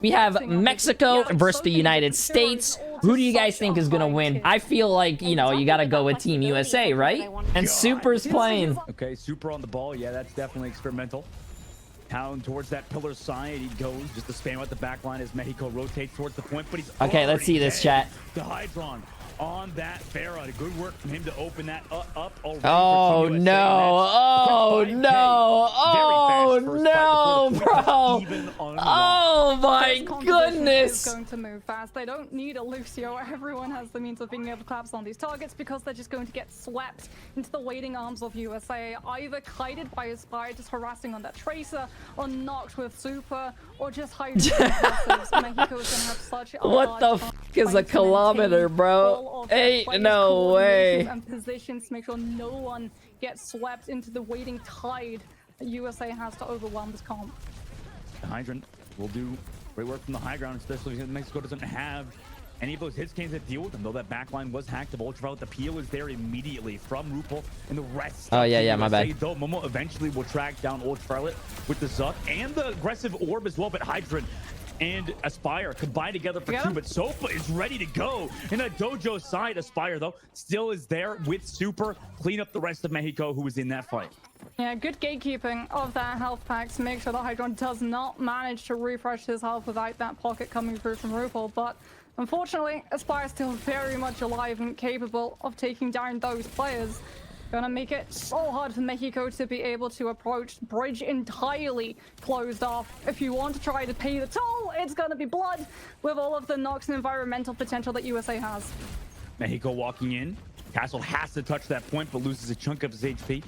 We have Mexico versus the United States. Who do you guys think is going to win? I feel like, you know, you got to go with Team USA, right? And Super's playing. Okay, Super on the ball. Yeah, that's definitely experimental. Down towards that pillar side, he goes just to spam out the back line as Mexico rotates towards the point, but he's okay. Let's see this, chat. The Hydron on that Farah. Good work from him to open that up already. Oh no! Oh no! Oh no, bro! Oh my goodness! Is going to move fast. They don't need a Lucio. Everyone has the means of being able to collapse on these targets because they're just going to get swept into the waiting arms of USA, either kited by Aspire, just harassing on that Tracer, or knocked with Super, or just hiding. Mexico's gonna have such a what the f is a kilometer, bro? Ain't no way. And positions to make sure no one gets swept into the waiting tide that USA has to overwhelm this comp. The Hydrant will do great work from the high ground, especially because Mexico doesn't have any of those hit scans that deal with them, though that backline was hacked of Ultraviolet. The peel is there immediately from Rupel and the rest. Oh, yeah, my bad. Though Momo eventually will track down Ultraviolet with the Zuck and the aggressive orb as well, but Hydrant and Aspire combine together for two, but Sofa is ready to go. In a dojo side, Aspire, though, still is there with Super. Clean up the rest of Mexico who was in that fight. Yeah, good gatekeeping of that health pack to make sure that Hydron does not manage to refresh his health without that pocket coming through from Rupel. But unfortunately, Aspire is still very much alive and capable of taking down those players. Gonna make it so hard for Mexico to be able to approach. Bridge entirely closed off. If you want to try to pay the toll, it's gonna be blood with all of the knocks and environmental potential that USA has. Mexico walking in. Castle has to touch that point, but loses a chunk of his HP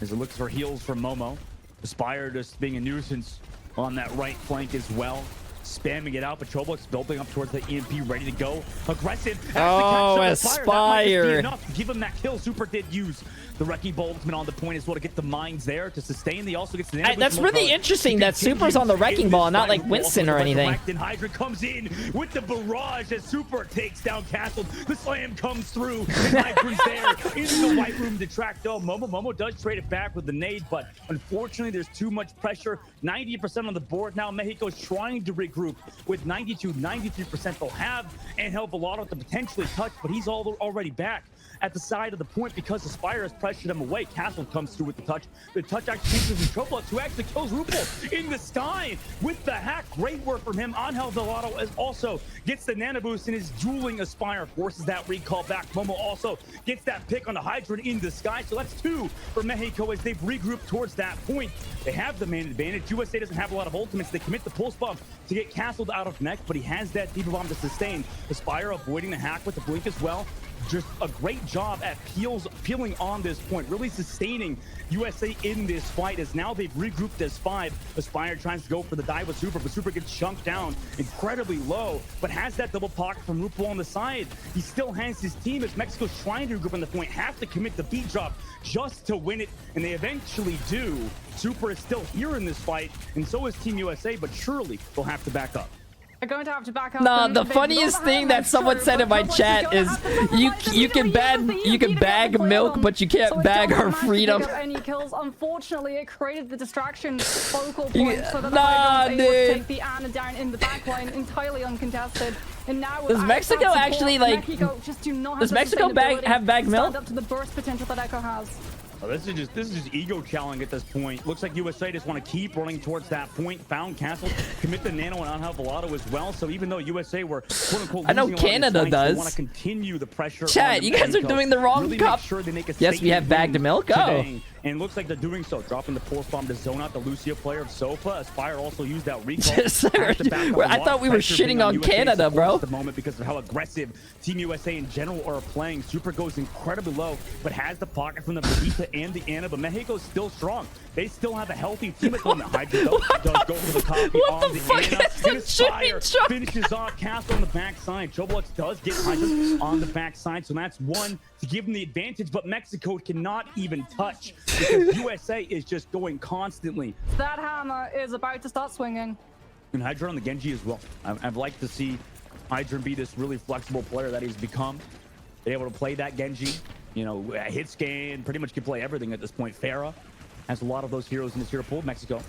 as it looks for heals from Momo. Aspire just being a nuisance on that right flank as well. Spamming it out, but Choblock's building up towards the EMP, ready to go. Aggressive. Oh, Aspire. Enough to give him that kill. Super did use the Wrecking Ball ultimate on the point as well to get the mines there to sustain. He also gets the that's really interesting that Super's on the Wrecking Ball, not like Winston or anything. Hydra comes in with the barrage as Super takes down Castle. The slam comes through. And Hydra's there in the white room to track though. Momo does trade it back with the nade, but unfortunately there's too much pressure. 90% on the board now. Mexico's trying to regroup with 92, 93%. They'll have Angel Velado to potentially touch, but he's already back at the side of the point because Aspire has pressured him away. Castle comes through with the touch. The touch actually changes in Choblock, who actually kills Rupel in the sky with the hack. Great work from him. Angel Velado also gets the nano boost and is dueling Aspire, forces that recall back. Momo also gets that pick on the Hydron in the sky. So that's two for Mexico as they've regrouped towards that point. They have the main advantage. USA doesn't have a lot of ultimates. They commit the pulse bomb to get Castled out of neck, but he has that deeper bomb to sustain. Aspire avoiding the hack with the blink as well. Just a great job at peeling on this point, really sustaining USA in this fight as now they've regrouped as 5. Aspire tries to go for the dive with Super, but Super gets chunked down incredibly low, but has that double pocket from Rupel on the side. He still has his team as Mexico's trying to regroup on the point, have to commit the beat drop just to win it, and they eventually do. Super is still here in this fight, and so is Team USA, but surely they'll have to back up. They're going to have to back up. Nah, the funniest thing that someone said in my chat is you can bag milk, but you can't bag our freedom. Any kills. Unfortunately, it created the distraction focal point so that the able to take the Ana down in the backline entirely uncontested. And now does Mexico actually like? Does Mexico have bag milk? Up to the burst potential that Echo has. Oh, this is just ego challenge at this point. Looks like USA just want to keep running towards that point. Found Castle, commit the nano and Angel Velado as well. So even though USA were quote unquote, I know Canada does. They want to continue the pressure. Chat, you guys are doing the wrong cup. Sure they make a yes, we have bagged milk. Oh. And it looks like they're doing so. Dropping the pulse bomb to zone out the Lucio player of Sofa. Aspire also used that recall. I thought we were shitting on Canada, bro. At the moment because of how aggressive Team USA in general are playing. Super goes incredibly low, but has the pocket from the Vegeta and the Ana. But Mexico's still strong. They still have a healthy team at the moment. Hydra does go for the copy on the Ana. And Aspire finishes off Castle on the backside. Choblock does get Hydra on the backside. So that's one to give them the advantage, but Mexico cannot even touch because USA is just going constantly. That hammer is about to start swinging. And Hydra on the Genji as well. I'd like to see Hydra be this really flexible player that he's become. Be able to play that Genji, you know, hit scan, pretty much can play everything at this point. Farah has a lot of those heroes in this hero pool. Mexico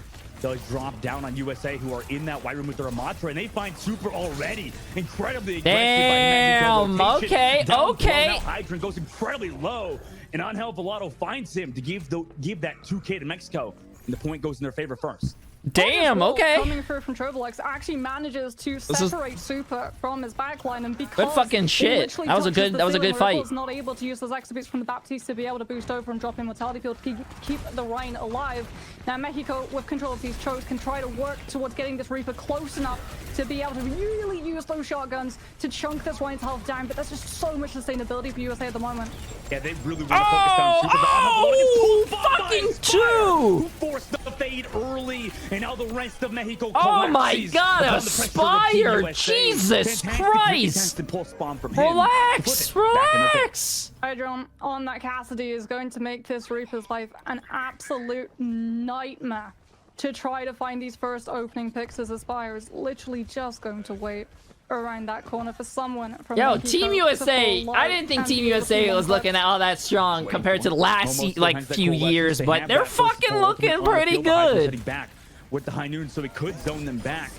does drop down on USA, who are in that white room with their Amatra, and they find Super already incredibly aggressive. Damn, by okay, okay. Now Hydran goes incredibly low, and Angel Volato finds him to give that 2K to Mexico, and the point goes in their favor first. Damn, okay. Coming through from Troblex actually manages to separate Super from his backline, and because good fucking shit. That was a good fight. Was not able to use those exhibits from the Baptiste to be able to boost over and drop immortality field to keep the Rhine alive. Now Mexico, with control of these chokes, can try to work towards getting this Reaper close enough to be able to really use those shotguns to chunk this Rhine's health down, but there's just so much sustainability for USA at the moment. Yeah, they really want to focus on Super. Oh, fucking two! Who forced the fade early, and now the rest of Mexico collapses. Oh my god, Aspire! Jesus Christ! Relax, relax! Hydron on that Cassidy is going to make this Reaper's life an absolute nightmare to try to find these first opening picks, as Aspire is literally just going to wait around that corner for someone from Mexico Team USA, I didn't think Team USA was looking all that strong compared to the last few years, but they're fucking looking pretty good. Back with the high noon, so he could zone them back.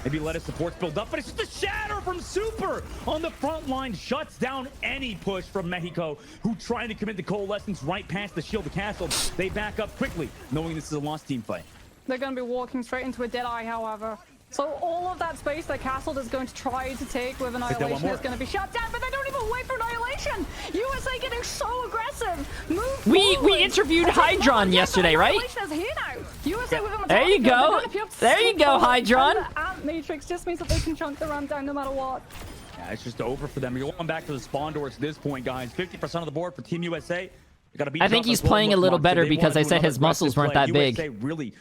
Maybe let his supports build up, but it's just a shatter from Super on the front line, shuts down any push from Mexico, who trying to commit the coalescence right past the shield of castle. They back up quickly, knowing this is a lost team fight. They're going to be walking straight into a Deadeye, however. So all of that space that Castle is going to try to take with Annihilation is going to be shut down, but they don't even wait for Annihilation. USA getting so aggressive. Move we interviewed Hydron yesterday, right? Annihilation is here now. USA with there you go. There you go, Hydron. And Matrix just means that they can chunk the ramp down no matter what. Yeah, it's just over for them. You're going back to the spawn doors at this point, guys. 50% of the board for Team USA. I think he's playing a little better because I said his muscles weren't that big. USA really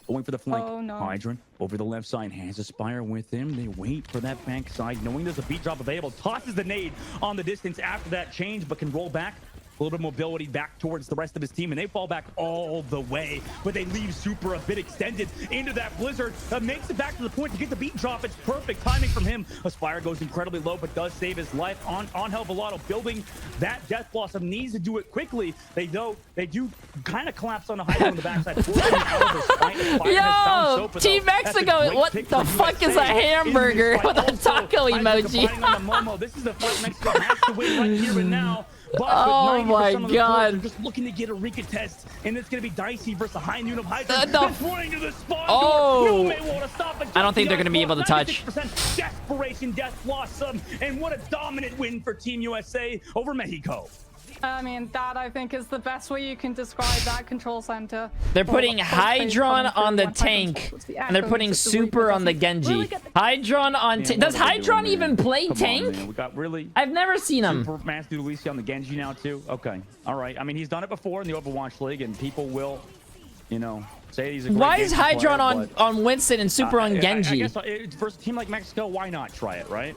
going for the flank. Oh, no. Hydran over the left side has Aspire with him. They wait for that back side, knowing there's a beat drop available. Tosses the nade on the distance after that change, but can roll back. A little bit of mobility back towards the rest of his team, and they fall back all the way, but they leave Super a bit extended into that blizzard. Makes it back to the point to get the beat drop. It's perfect timing from him. Aspire goes incredibly low, but does save his life. Angel Volato building that death blossom, needs to do it quickly. They do kind of collapse on the high on the backside. Yo, Team Mexico, what the fuck is a hamburger with a taco emoji? This is the fight Mexico has to win right here and now. But oh my god. They're just looking to get a retest, and it's going to be dicey versus the high noon of Hydra. To the spawn oh, stop it. I don't think they're going to be able to touch. Desperation, death blossom, and what a dominant win for Team USA over Mexico. I mean, that I think is the best way you can describe that control center. They're putting Hydron on the tank, and they're putting Super on the Genji. Hydron on tank. Does Hydron even play tank? We got really. I've never seen him. Super Mass Dualicia on the Genji now too. Okay, all right. I mean, he's done it before in the Overwatch League, and people will, you know, say he's a great Why is Hydron player, on Winston and Super on Genji? I guess versus a team like Mexico, why not try it, right?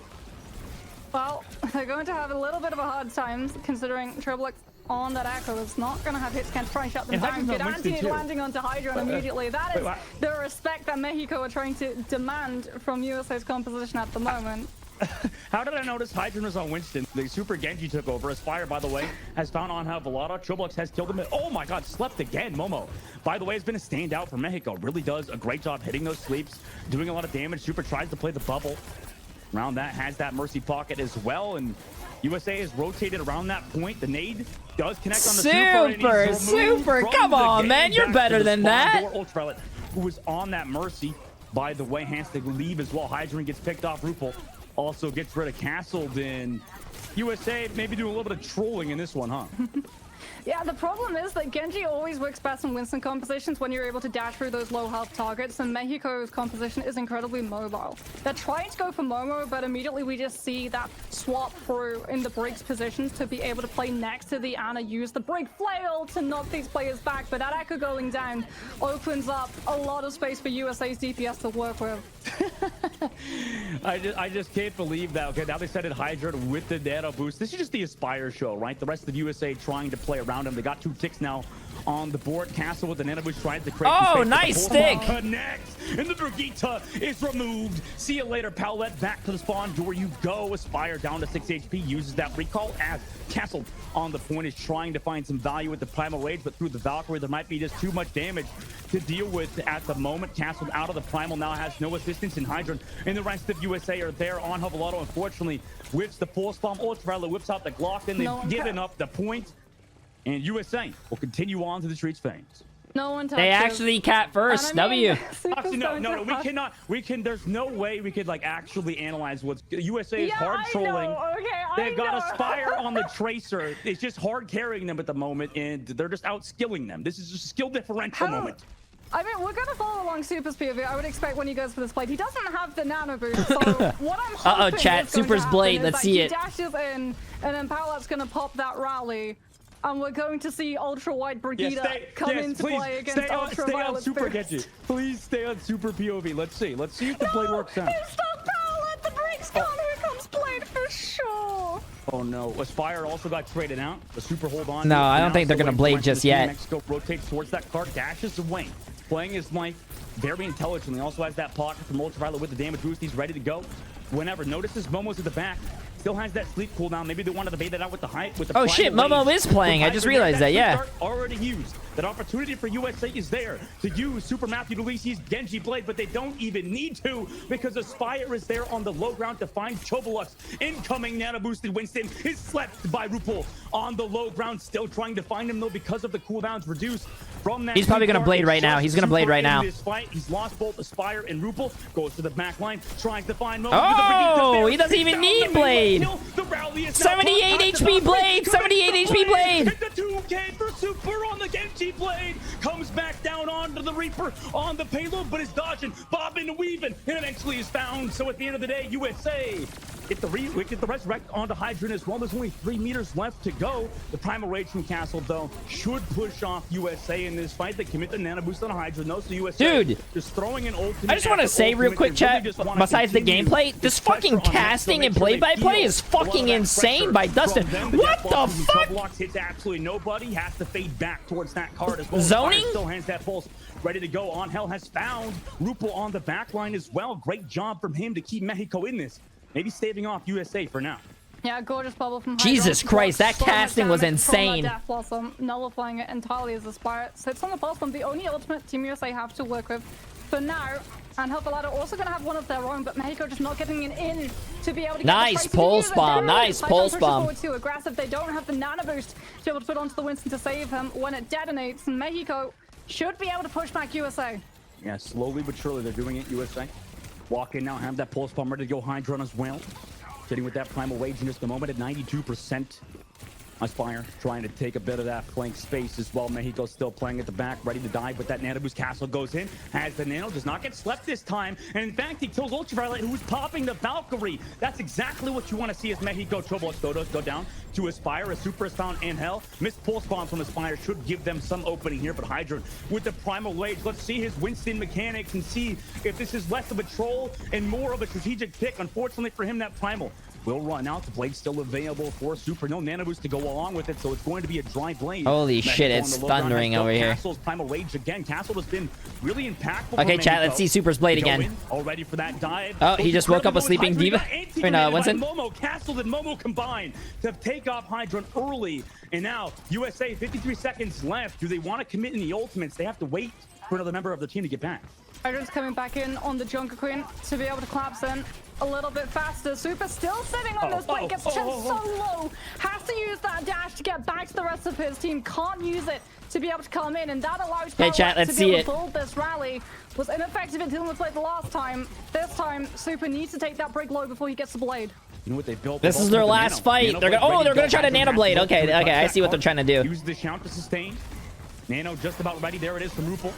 Well, they're going to have a little bit of a hard time considering Troblex on that Echo is not going to have hits can try and shut them down. Good anti landing onto Hydron immediately. That is the respect that Mexico are trying to demand from USA's composition at the moment. How did I notice Hydron was on Winston? The Super Genji took over. Aspire, by the way, has found Angel Volato. Troblex has killed him. Oh my god, slept again. Momo, by the way, has been a standout for Mexico. Really does a great job hitting those sleeps, doing a lot of damage. Super tries to play the bubble. Around that, has that Mercy pocket as well, and USA is rotated around that point. The nade does connect on the Super, come on, man, you're better than that. Ultraviolet, who was on that Mercy, by the way, has to leave as well. Hydran gets picked off. Rupal also gets rid of Castle. Then USA maybe doing a little bit of trolling in this one, huh? Yeah, the problem is that Genji always works best in Winston compositions when you're able to dash through those low health targets, and Mexico's composition is incredibly mobile. They're trying to go for Momo, but immediately we just see that swap through in the Briggs positions to be able to play next to the Ana, use the Brig flail to knock these players back, but that Echo going down opens up a lot of space for USA's DPS to work with. I just can't believe that. Okay, now they set it Hydra with the nano boost. This is just the Aspire show, right? The rest of USA trying to play around him. They got 2 ticks now on the board. Castle with the nano boost tries to create Oh, some space, nice but the stick. pole connects, and the Brigitte is removed. See you later, Paulette. Back to the spawn door you go. Aspire down to 6 HP, uses that recall as Castle on the point is trying to find some value with the Primal Rage, but through the Valkyrie, there might be just too much damage to deal with at the moment. Castle out of the Primal now has no assistance, and Hydron and the rest of USA are there on Hovalato. Unfortunately, whips the full spawn. Ultraviolet whips out the Glock, and they've given up the point. And USA will continue on to the streets phase. No one touches. They actually cat first. And I mean, W. Actually, no, we cannot. There's no way we could like actually analyze what's. USA is hard trolling. Okay, They've got Aspire on the Tracer. It's just hard carrying them at the moment, and they're just out skilling them. This is just a skill differential moment. I mean, we're gonna follow along Super's POV. I would expect when he goes for this play, he doesn't have the nano boost. So what I'm hoping chat, is going Super's to happen blade. is Let's that see he it. dashes in, and then Paolette's gonna pop that rally, and we're going to see Ultra Wide Brigitte come into play against Ultraviolet Super Boost. Genji. Please stay on Super POV. Let's see if the blade works out. It's not Paolette. The break's gone. Here comes Blade for sure. Oh no, Aspire also got traded out. The Super hold on. No, I don't think they're gonna blade just yet. Mexico rotates towards that card, dashes away, playing his life very intelligently. Also has that pocket from Ultraviolet with the damage boost. He's ready to go whenever. Notices Momo's at the back. Still has that sleep cooldown. Maybe they wanted to bait that out with the height. With the Oh shit, Primal Momo Rage. is playing. I just realized that, yeah. Already used. That opportunity for USA is there to use Super Matthew Delisi's Genji Blade, but they don't even need to because Aspire is there on the low ground to find Chobolux. Incoming nano boosted Winston is slept by Rupel on the low ground, still trying to find him though because of the cooldowns reduced from that. He's probably gonna blade right now. He's gonna blade right now. This fight, he's lost both Aspire and Rupel. Goes to the back line, tries to find Momo. Oh, he doesn't even need blade. 78 HP blade, 78 HP blade. Hit the 2K for Super on the Genji blade. Comes back down onto the Reaper on the payload, but is dodging, bobbing, weaving, and eventually is found. So at the end of the day, USA get the resurrect onto Hydron as well. There's only 3 meters left to go. The Primal Rage from Castle, though, should push off USA in this fight. They commit the nano boost on Hydron, though, so USA Dude, just throwing an ultimate. I just want to say real quick, chat, besides the gameplay, this fucking casting and play-by-play is fucking insane by Dustin. What the fuck? Hits absolutely nobody. Has to fade back towards that card as well. Zoning? Still has that pulse ready to go. On Hell has found Rupel on the back line as well. Great job from him to keep Mexico in this. Maybe staving off USA for now. Yeah, gorgeous bubble from Jesus Christ, that So much casting was damage from that insane. Death Blossom, nullifying it entirely as Aspire. Sits on the pulse bomb, the only ultimate Team USA have to work with for now. And Hovalato also going to have one of their own, but Mexico just not getting it in to be able to get Nice the pulse bomb, nice pulse bomb. Too aggressive. They don't have the nano boost to be able to put onto the Winston to save him when it detonates. And Mexico should be able to push back USA. Yeah, slowly but surely they're doing it, USA. Walk in now, have that pulse bomb ready to go. Hydron as well. Sitting with that Primal Rage in just a moment at 92%. Aspire trying to take a bit of that flank space as well. Mexico still playing at the back, ready to dive, but that nano boost. Castle goes in, has the nano, does not get slept this time, and in fact he kills Ultraviolet, who's popping the Valkyrie. That's exactly what you want to see as Mexico. Chobolux does go down to Aspire. A Super is found in Hell. Missed pulse bomb from Aspire should give them some opening here, but Hydron with the Primal Rage. Let's see his Winston mechanics and see if this is less of a troll and more of a strategic pick. Unfortunately for him, that Primal will run out. The blade still available for Super. No nano boost to go along with it, so it's going to be a dry blade. Holy shit, it's thundering over here. Castle's Primal Rage again. Castle has been really impactful. Okay, chat, let's see Super's blade again. All ready for that dive. Oh, he just woke up a sleeping diva. Or no, Winston. Momo, Castle and Momo combined to take off Hydron early. And now, USA, 53 seconds left. Do they want to commit in the ultimates? They have to wait for another member of the team to get back. Hydron's coming back in on the Junker Queen to be able to collapse in a little bit faster. Super still sitting on this plate, gets so low. Has to use that dash to get back to the rest of his team. Can't use it to be able to come in, and that allows Hey, chat, let's to see be able it. to build this rally. Was ineffective at dealing with Blade the last time. This time, Super needs to take that break low before he gets the Blade. You know what they built? This is their last fight. They're gonna try to nano blade. Okay, I see what they're trying to do. Use the shout to sustain. Nano just about ready. There it is from Rupel.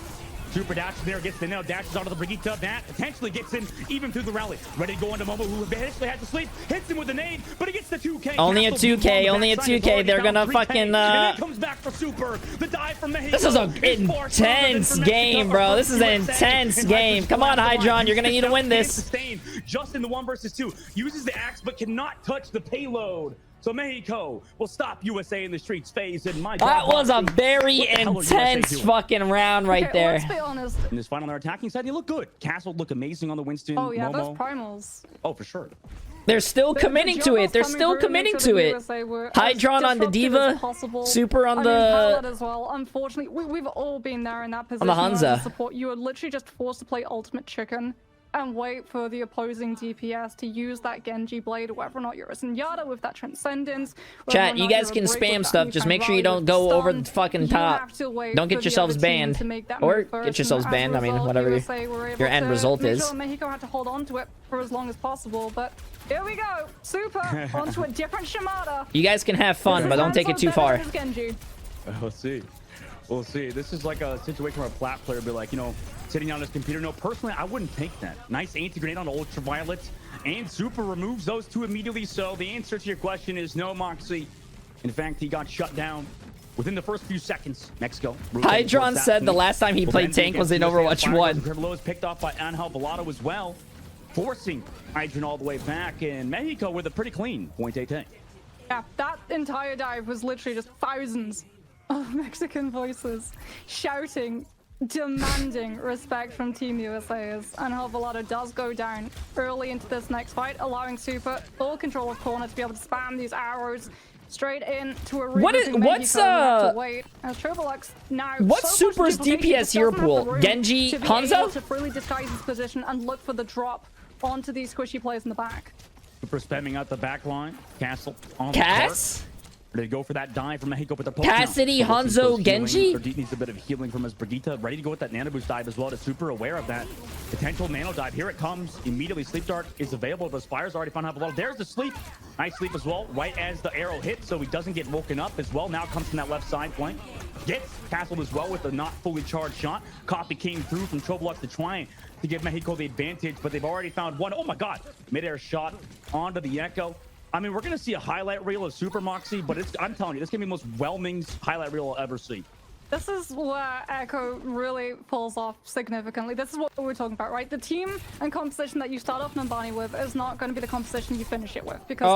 Super dashes there, gets the nail, dashes onto the Brigitte. That potentially gets in even through the rally. Ready to go into Momo, who eventually had to sleep. Hits him with the nade, but he gets the 2K. Only a 2K, only a 2K. They're gonna fucking And then comes back for Super. The dive from Mexico. This is an intense game, bro. This is an intense game. Come on, Hydron, you're gonna need to win this. Just in the 1 versus 2. Uses the axe, but cannot touch the payload. So Mexico will stop USA in the streets phase. And my That God, was a Moxie, very what the hell are USA intense doing? fucking round right Okay, there. let's be honest. In this final, on their attacking side, they look good. Castle look amazing on the Winston. Oh yeah, those Momo. primals. Oh, for sure. They're still committing to it. They're still committing to it. Hydron on the Diva, Super on Paladin the as well. Unfortunately, we've all been there in that position. the where as Hansa. a support, you are literally just forced to play ultimate chicken and wait for the opposing DPS to use that Genji blade, whether or not you're a Zenyatta with that Transcendence. Chat, you guys can spam stuff. Just make sure you don't go over the fucking top. Don't get yourselves banned. Or get yourselves banned. I mean, whatever your end result is. Mexico had to hold on to it for as long as possible, but here we go. Super onto a different Shimada. You guys can have fun, but don't take it too far. We'll see. We'll see. This is like a situation where a plat player would be like, you know, sitting on his computer. No, personally, I wouldn't take that. Nice anti-grenade on Ultraviolet. And Super removes those two immediately. So the answer to your question is no, Moxie. In fact, he got shut down within the first few seconds. Mexico. Hydron said the last time he played tank was in Overwatch 1. Krivlo is picked off by Angel Velato as well, forcing Hydron all the way back. And Mexico with a pretty clean 0.8. Yeah, that entire dive was literally just thousands of Mexican voices shouting, demanding respect from Team USA as Angel Velato does go down early into this next fight, allowing Super full control of corner to be able to spam these arrows straight in to a what's Super's DPS hero pool? Genji, Hanzo? To freely disguise his position and look for the drop onto these squishy players in the back. Super spamming out the back line. Castle on Cass? Ready to go for that dive from Mexico with the poke. Cassidy, Hanzo, Genji? Deep needs a bit of healing from his Brigitte. Ready to go with that nano boost dive as well. To Super aware of that potential nano dive. Here it comes. Immediately Sleep Dart is available. The Spire's already found out below. There's the sleep. Nice sleep as well. Right as the arrow hits, so he doesn't get woken up as well. Now comes from that left side flank. Gets castled as well with a not fully charged shot. Copy came through from Chovolux to try to give Mexico the advantage, but they've already found one. Oh my God. Mid-air shot onto the Echo. I mean, we're going to see a highlight reel of Super Moxie, but I'm telling you, this is going to be the most whelming highlight reel I'll ever see. This is where Echo really pulls off significantly. This is what we're talking about, right? The team and composition that you start off Nambani with is not going to be the composition you finish it with. Because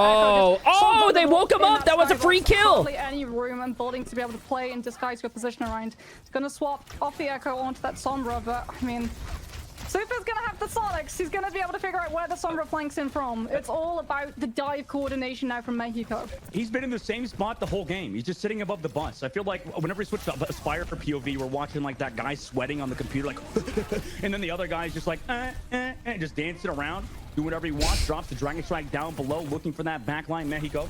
oh, they woke him up. That was a free kill. Hardly any room and building to be able to play and disguise your position around. It's going to swap off the Echo onto that Sombra, but I mean, Super's gonna have the Sonics. He's gonna be able to figure out where the Sombra flanks in from. It's all about the dive coordination now from Mexico. He's been in the same spot the whole game. He's just sitting above the bus. I feel like whenever he switched to Aspire for POV, we're watching like that guy sweating on the computer, like, and then the other guy's just like, just dancing around, doing whatever he wants. Drops the Dragon Strike down below, looking for that backline. Mexico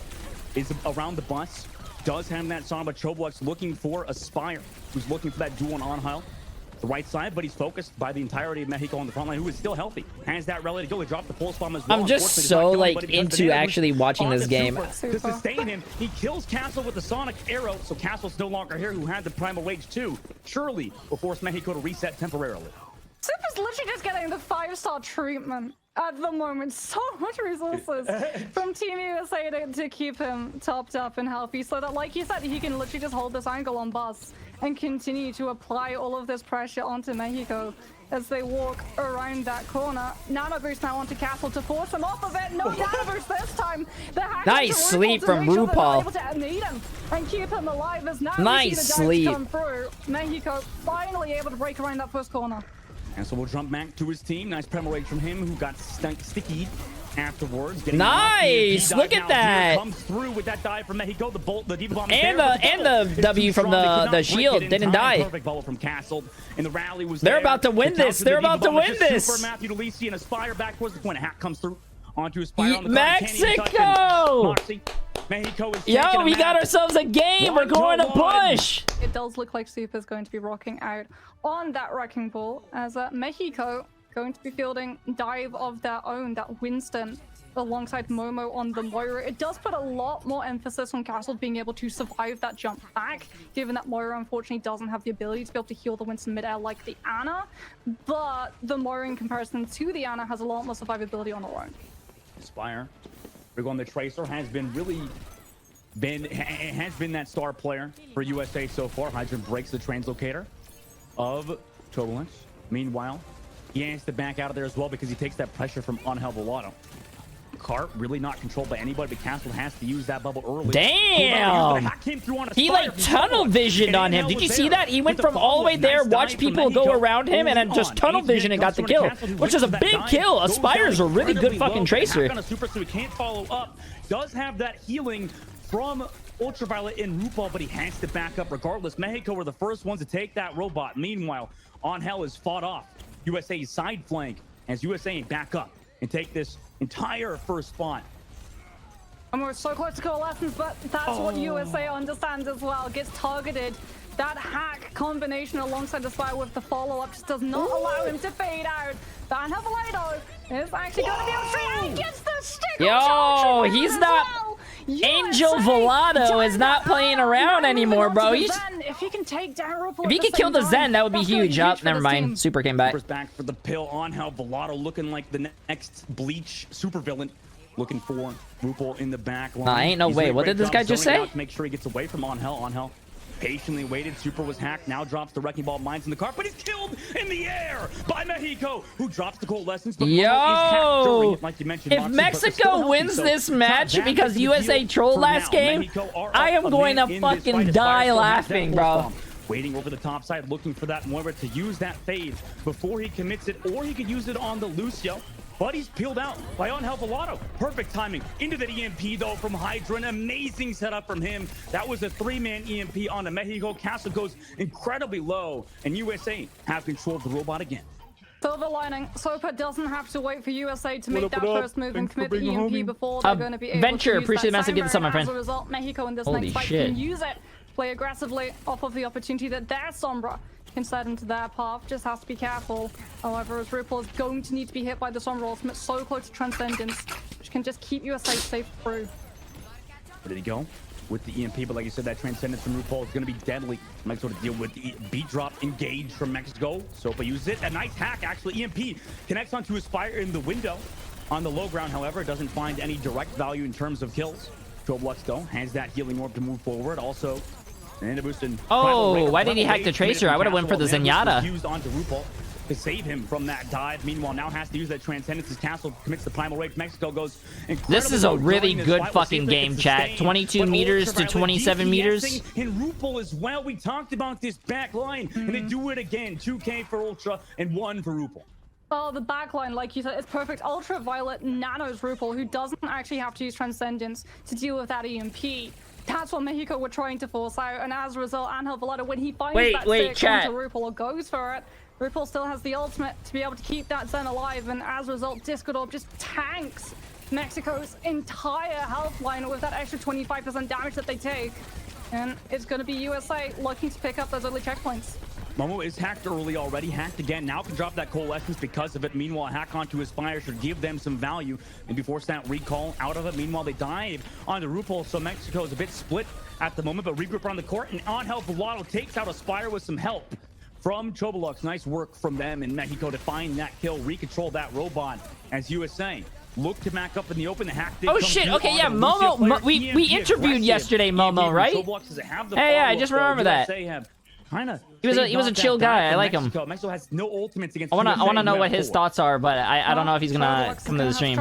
is around the bus. Does have that Sombra. Chovolux looking for Aspire, who's looking for that duel on Angel. The right side, but he's focused by the entirety of Mexico on the front line, who is still healthy. Has that rally to go. He dropped the pulse bomb as well. I'm just so like into actually watching this game. To sustain him, he kills Castle with the Sonic Arrow, so Castle's no longer here, who had the Primal Wage too. Surely will force Mexico to reset temporarily. Super's literally just getting the 5-star treatment at the moment. So much resources from Team USA to keep him topped up and healthy, so that, like you said, he can literally just hold this angle on bus and continue to apply all of this pressure onto Mexico as they walk around that corner. Nano boost now onto Castle to force him off of it. No nano boost this time. Nice sleep from RuPaul. Able to meet him and keep him alive as now nice sleep come through. Mexico finally able to break around that first corner. And so we'll jump back to his team. Nice Primal Rage from him, who got sticky afterwards. Nice! Look at that! Comes through with that dive from Mexico. The bolt, the Diva Bomb, and the W from the shield didn't die. Perfect bubble from Castle, and the rally was. They're about to win this. They're about to win this. Super Matthew Delisi and Aspire back towards the point. A hack comes through onto Aspire on the Mexico. Mexico is yo, we got ourselves a game. We're going to push. It does look like Super's going to be rocking out on that Wrecking Ball as Mexico going to be fielding dive of their own, that Winston alongside Momo on the Moira. It does put a lot more emphasis on Castle being able to survive that jump back, given that Moira unfortunately doesn't have the ability to be able to heal the Winston midair like the Ana, but the Moira in comparison to the Ana has a lot more survivability on her own. Aspire, we're going the Tracer, has been really that star player for USA so far. Hydron breaks the translocator of Turbulence. Meanwhile, he has to back out of there as well because he takes that pressure from Angel Velato. Cart really not controlled by anybody, but Castle has to use that bubble early. Damn! He like tunnel visioned on him. Did you see that? He went from all the way there, watched people go around him, and then just tunnel vision and got the kill, which is a big kill. Aspire's a really good fucking tracer. Super, so he can't follow up. Does have that healing from Ultraviolet in RuPaul, but he has to back up regardless. Mexico were the first ones to take that robot. Meanwhile, Angel is fought off USA's side flank as USA back up and take this entire first spot. And we're so close to coalescence, but that's what USA understands as well. Gets targeted. That hack combination alongside the spy with the follow-up just does not allow him to fade out. Van Havalado is actually going to be able to trade and gets the stick. Yo, he's not... Well. Angel Volado is not playing around anymore, bro. If he can take down RuPaul, if he could kill the Zen, that would be huge. Oh, never mind. Super came back. Back for the pill on how Volado looking like the next Bleach supervillain. Looking for RuPaul in the back line. Nah, ain't no way. What did this guy just say? Make sure he gets away from Angel. Angel patiently waited. Super was hacked. Now drops the wrecking ball mines in the cart, but he's killed in the air by Mexico, who drops the coalescence. Yo, like you mentioned, if Mexico wins this match because USA trolled last game, I am going to fucking die laughing, bro. Waiting over the top side, looking for that Moira to use that fade before he commits it, or he could use it on the Lucio. But he's peeled out by Angel Volado. Perfect timing into the EMP though from Hydra. An amazing setup from him. That was a 3-man EMP on the Mexico. Castle goes incredibly low, and USA have control of the robot again. Silver lining, Sopa doesn't have to wait for USA to make that first move and commit the EMP before they're going to be able Venture, to use appreciate the massive getting some, my friend. As a result, Mexico in this Holy next fight shit. can use it, play aggressively off of the opportunity that their Sombra can set into their path. Just has to be careful. However, as RuPaul is going to need to be hit by the Sombra ultimate so close to Transcendence, which can just keep USA safe through. Where did he go? With the EMP, but like you said, that Transcendence from RuPaul is going to be deadly. Might sort of deal with the beat drop engage from Mexico. Sopa uses it. A nice hack, actually. EMP connects onto Aspire in the window. On the low ground, however, it doesn't find any direct value in terms of kills. Troblux, though, has that healing orb to move forward. Also, and oh, why did he hack the Tracer? I would have went for the Zenyatta. Used onto RuPaul to save him from that dive. Meanwhile, now has to use that Transcendence as Castle commits the Primal Rage. Mexico goes This is a really good fucking game, chat. 22 meters to 27 meters. And RuPaul as well. We talked about this back line, and they do it again. 2K for Ultra and 1 for RuPaul. Oh, the backline, like you said, is perfect. Ultraviolet nanos RuPaul, who doesn't actually have to use Transcendence to deal with that EMP. That's what Mexico were trying to force out, and as a result, Angel Volado, when he finds that stick onto RuPaul or goes for it, RuPaul still has the ultimate to be able to keep that Zen alive, and as a result, Discord Orb just tanks Mexico's entire health line with that extra 25% damage that they take. And it's going to be USA looking to pick up those early checkpoints. Momo is hacked early already, hacked again. Now can drop that Coalescence because of it. Meanwhile, a hack onto his fire should give them some value. Maybe force that recall out of it. Meanwhile, they dive onto RuPaul, so Mexico is a bit split at the moment, but regroup around the court, and Angel Volado takes out Aspire with some help from Chobolux. Nice work from them in Mexico to find that kill, recontrol that robot as USA look to back up in the open. The hack did oh shit, okay, yeah, Momo, we interviewed yesterday, Momo, right? Hey, yeah, I just remember that. He was a chill guy. I like him. Mexico has no ultimates against I wanna know what his thoughts are, but I don't know if he's gonna come to the stream.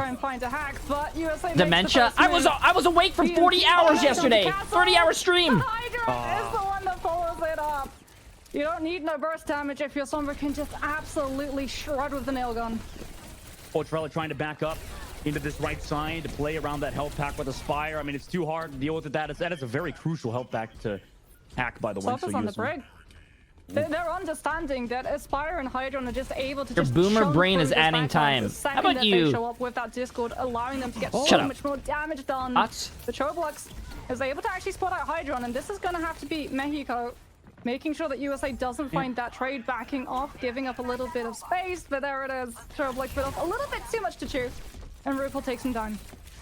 Dementia? I was awake for 40 hours yesterday. 30-hour stream. Hydra is the one that follows it up. You don't need no burst damage if your Sombra can just absolutely shred with the nail gun. Ultraviolet trying to back up into this right side to play around that health pack with Aspire. I mean, it's too hard to deal with that. That is a very crucial health pack to hack, by the way. So on the brig. They're understanding that Aspire and Hydra are just able to Your boomer brain is adding time. How about you? Show up with that Discord, allowing them to get so much more damage done. The Chobolux is able to actually spot out Hydron, and this is going to have to be Mexico making sure that USA doesn't find that trade, backing off, giving up a little bit of space, but there it is. Chobolux bit off a little bit too much to chew, and RuPaul takes him down.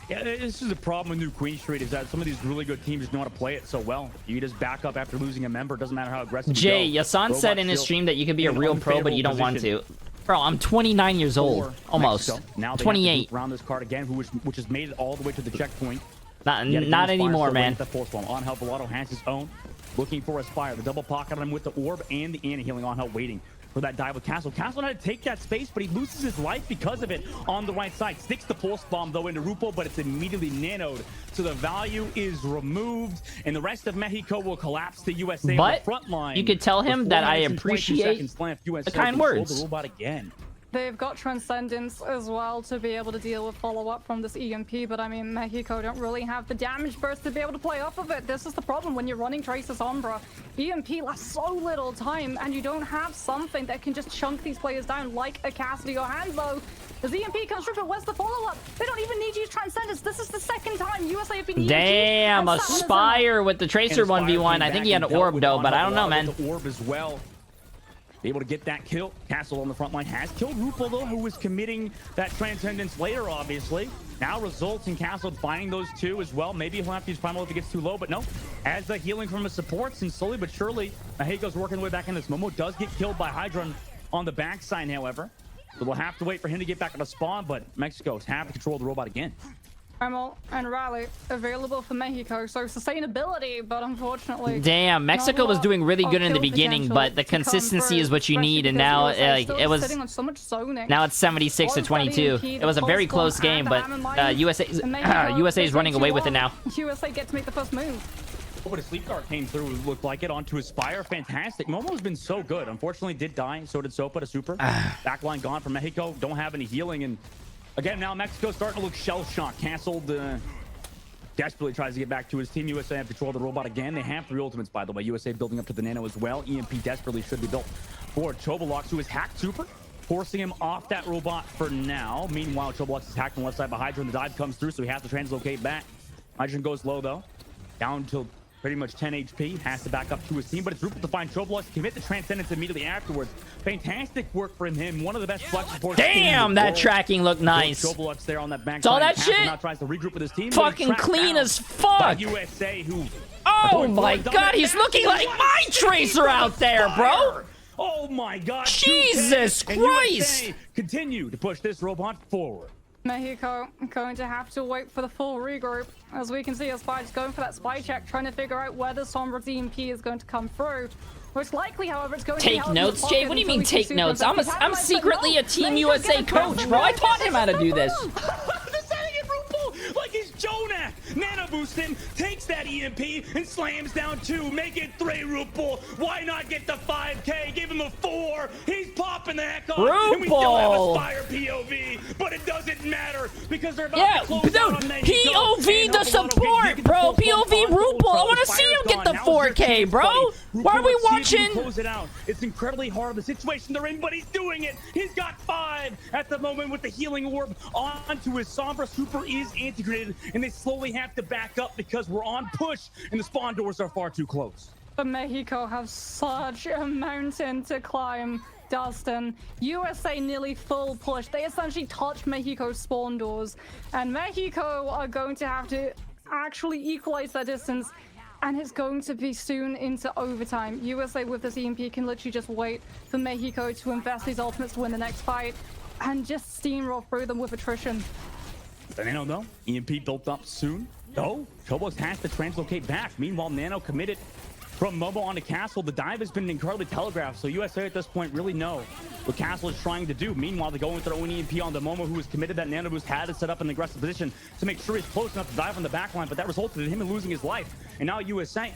Yeah, this is a problem with New Queen Street, is that some of these really good teams just know how to play it so well. You just back up after losing a member. It doesn't matter how aggressive Jay, you go. Yasan said in his stream that you could be a real pro, but you don't want to. Bro, I'm 29 years old. Almost. Now 28. Around this card again, which has made it all the way to the checkpoint. Not anymore, man. The force bomb. Angel Volado has his own. Looking for Aspire. The double pocket on him with the orb and the anti-healing on help waiting for that dive with Castle. Castle had to take that space, but he loses his life because of it on the right side. Sticks the pulse bomb, though, into Rupo, but it's immediately nanoed. So the value is removed, and the rest of Mexico will collapse to USA on the front line. You could tell him that I appreciate the kind words. The robot again. They've got Transcendence as well to be able to deal with follow-up from this EMP, but I mean, Mexico don't really have the damage burst to be able to play off of it. This is the problem when you're running Tracer Sombra. EMP lasts so little time, and you don't have something that can just chunk these players down like a Cassidy or Hanzo. As EMP comes through, but where's the follow-up? They don't even need to use Transcendence. This is the second time USA have been EMP. Damn, Aspire with the Tracer 1v1. I think he had an orb, though, but I don't know, man. The orb as well. Able to get that kill. Castle on the front line has killed Rupo, though, who was committing that Transcendence later, obviously. Now results in Castle finding those two as well. Maybe he'll have to use Primal if it gets too low, but no. As the healing from his supports, and slowly but surely, Mexico's working their way back in this. Momo does get killed by Hydron on the backside, however. So we'll have to wait for him to get back on the spawn, but Mexico's have to control the robot again. Primal and Rally available for Mexico, so sustainability, but unfortunately... Damn, Mexico was doing really good in the beginning, but the consistency is what you need, and now it was... Now it's 76 to 22. It was a very close game, but USA is running away with it now. USA get to make the first move. But a sleep dart came through, looked like it, onto Aspire. Fantastic. Momo's been so good. Unfortunately, did die. So did Sopa to Super. Backline gone from Mexico. Don't have any healing. And again, now Mexico's starting to look shell-shocked. Canceled. Desperately tries to get back to his team. USA have control of the robot again. They have 3 ultimates, by the way. USA building up to the nano as well. EMP desperately should be built for Chobalox, who has hacked Super, forcing him off that robot for now. Meanwhile, Chobalox is hacked on the left side by Hydra, and the dive comes through, so he has to translocate back. Hydra goes low, though. Down to pretty much 10 HP, has to back up to his team, but it's Rupert to find Chobalox, commit the Transcendence immediately afterwards. Fantastic work from him. One of the best flex supports. Damn, that tracking looked nice. Chobalox there on that back. All that shit. Now tries to regroup with his team. Fucking clean as fuck. USA, who... Oh my god, he's looking like my Tracer out there, bro. Oh my god. Jesus Christ. Continue to push this robot forward. Mexico going to have to wait for the full regroup. As we can see, Aspire's going for that spy check, trying to figure out where the Sombra's EMP is going to come through. Most likely, however, it's going to be take notes, Jay. What do you mean take notes? I'm secretly a Team USA coach, bro. I taught him how to do this. Like he's Jonah. Nano boosts him, takes that EMP, and slams down 2. Make it 3, Rupal. Why not get the 5K? Give him a 4. He's popping the heck off. And we still have Aspire POV, but it doesn't matter because they're about to close out on Mexico. POV the support, bro. POV Rupal. I want to see him get the 4K, bro. Why are we watching? Close it out. It's incredibly hard, the situation they're in, but he's doing it. He's got 5 at the moment with the healing orb onto his Sombra. Super is integrated, and they slowly have to back up because we're on push, and the spawn doors are far too close. But Mexico have such a mountain to climb, Dustin. USA nearly full push. They essentially touch Mexico's spawn doors, and Mexico are going to have to actually equalize their distance, and it's going to be soon into overtime. USA with this EMP can literally just wait for Mexico to invest these ultimates to win the next fight and just steamroll through them with attrition. The Nano, though, EMP built up soon. No, Chobos has to translocate back. Meanwhile, Nano committed from Momo onto Castle. The dive has been incredibly telegraphed, so USA at this point really know what Castle is trying to do. Meanwhile, they go with their own EMP on the Momo, who was committed. That Nano boost had to set up an aggressive position to make sure he's close enough to dive on the backline, but that resulted in him losing his life. And now USA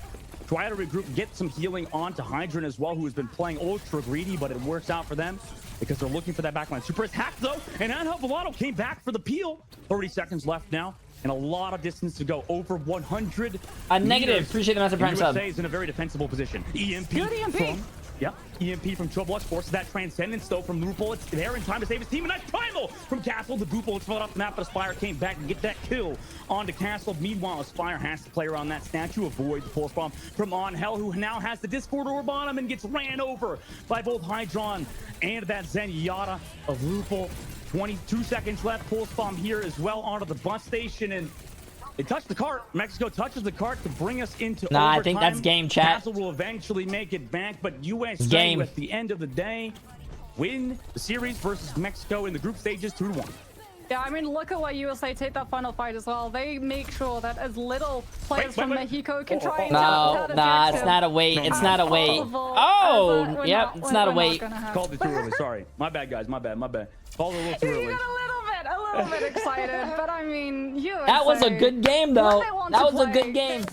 try to regroup, get some healing onto Hydron as well, who has been playing ultra greedy, but it works out for them because they're looking for that backline. Super is hacked, though, and Angel Velato came back for the peel. 30 seconds left now, and a lot of distance to go. Over 100 A negative. meters. Appreciate the massive prime sub. USA is in a very defensible position. EMP. Good EMP. EMP from Chobalox forces that Transcendence, though, from Rupal. It's there in time to save his team. And that's Primal from Castle. The Boople fell off the map, but Aspire came back and get that kill onto Castle. Meanwhile, Aspire has to play around that statue, avoid the pulse bomb from Angel, who now has the Discord orb on him and gets ran over by both Hydron and that Zenyatta of Rupal. 22 seconds left. Pulse bomb here as well onto the bus station, and they touch the cart. Mexico touches the cart to bring us into overtime. I think that's game, chat. Castle will eventually make it back, but USA game. at the end of the day win the series versus Mexico in the group stages 2-1. Yeah, I mean, look at why USA take that final fight as well. They make sure that as little players from Mexico can try and No, take that nah, it's objective not a wait. It's as not a wait. possible. Oh, We're yep, it's not a we're wait. gonna have- Called it too early. Sorry. My bad, guys. My bad. Called it a little too You early. got a little bit excited, but I mean, USA. That was a good game, though. When they want That to was a play, good game.